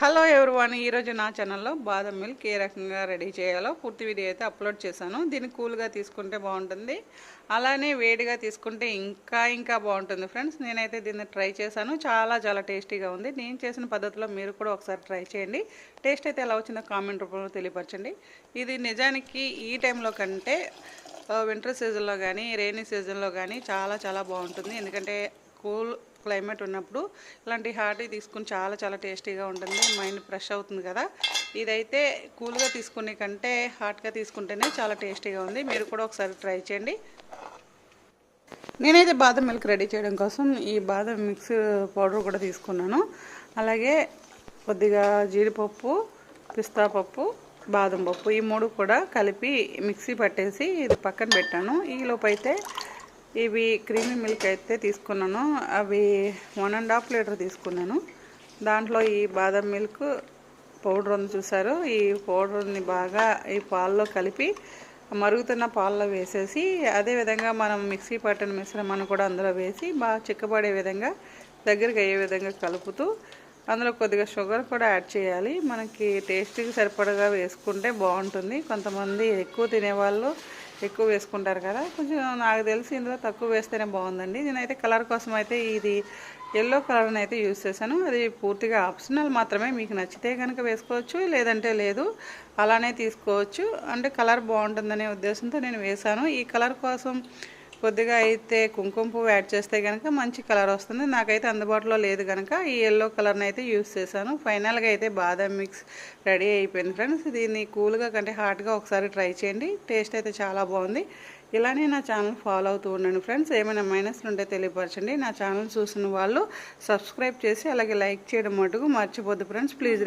Hello everyone, ఈరోజు నా ఛానల్లో బాదం మిల్క్ ఏ రకంగా రెడీ చేయాలో పూర్తి వీడియో అయితే అప్లోడ్ చేశాను. దీన్ని కూల్గా తీసుకుంటే బాగుంటుంది, అలానే వేడిగా తీసుకుంటే ఇంకా బాగుంటుంది ఫ్రెండ్స్. నేనైతే దీన్ని ట్రై చేశాను, చాలా టేస్టీగా ఉంది. నేను చేసిన పద్ధతిలో మీరు కూడా ఒకసారి ట్రై చేయండి. టేస్ట్ అయితే ఎలా వచ్చిందో కామెంట్ రూపంలో తెలియపరచండి. ఇది నిజానికి ఈ టైంలో కంటే వింటర్ సీజన్లో కానీ రైనీ సీజన్లో కానీ చాలా బాగుంటుంది. ఎందుకంటే కూల్ క్లైమేట్ ఉన్నప్పుడు ఇలాంటి హాట్గా తీసుకుని చాలా టేస్టీగా ఉంటుంది. మైండ్ ఫ్రెష్ అవుతుంది కదా. ఇదైతే కూల్గా తీసుకునే కంటే హాట్గా తీసుకుంటేనే చాలా టేస్టీగా ఉంది. మీరు కూడా ఒకసారి ట్రై చేయండి. నేనైతే బాదం మిల్క్ రెడీ చేయడం కోసం ఈ బాదం మిక్స్ పౌడర్ కూడా తీసుకున్నాను. అలాగే కొద్దిగా జీడిపప్పు, పిస్తా పప్పు, బాదం పప్పు ఈ మూడు కూడా కలిపి మిక్సీ పట్టేసి ఇది పక్కన పెట్టాను. ఈలోపు అయితే ఇవి క్రీమీ మిల్క్ అయితే తీసుకున్నాను. అవి 1.5 లీటర్ తీసుకున్నాను. దాంట్లో ఈ బాదం మిల్క్ పౌడర్ ఉంది చూసారు, ఈ పౌడర్ని బాగా ఈ పాల్లో కలిపి మరుగుతున్న పాల్లో వేసేసి అదేవిధంగా మనం మిక్సీ పట్టిన మిశ్రమాన్ని కూడా అందులో వేసి బాగా చిక్కబడే విధంగా దగ్గరికి అయ్యే విధంగా కలుపుతూ అందులో కొద్దిగా షుగర్ కూడా యాడ్ చేయాలి. మనకి టేస్ట్కి సరిపడగా వేసుకుంటే బాగుంటుంది. కొంతమంది ఎక్కువ తినేవాళ్ళు ఎక్కువ వేసుకుంటారు కదా, కొంచెం నాకు తెలిసి ఇందులో తక్కువ వేస్తేనే బాగుందండి. నేనైతే కలర్ కోసం అయితే ఇది ఎల్లో కలర్ని అయితే యూజ్ చేశాను. అది పూర్తిగా ఆప్షనల్ మాత్రమే, మీకు నచ్చితే కనుక వేసుకోవచ్చు, లేదంటే లేదు, అలానే తీసుకోవచ్చు. అంటే కలర్ బాగుంటుందనే ఉద్దేశంతో నేను వేశాను. ఈ కలర్ కోసం కొద్దిగా అయితే కుంకుమ పువ్వు యాడ్ చేస్తే కనుక మంచి కలర్ వస్తుంది. నాకైతే అందుబాటులో లేదు కనుక ఈ ఎల్లో కలర్ని అయితే యూజ్ చేశాను. ఫైనల్గా అయితే బాదం మిక్స్ రెడీ అయిపోయింది ఫ్రెండ్స్. దీన్ని కూల్గా కంటే హాట్గా ఒకసారి ట్రై చేయండి. టేస్ట్ అయితే చాలా బాగుంది. ఇలానే నా ఛానల్ ఫాలో అవుతూ ఉండండి ఫ్రెండ్స్. ఏమైనా మైనస్లు ఉంటే తెలియపరచండి. నా ఛానల్ చూసిన వాళ్ళు సబ్స్క్రైబ్ చేసి అలాగే లైక్ చేయడం మటుకు మర్చిపోద్దు ఫ్రెండ్స్. ప్లీజ్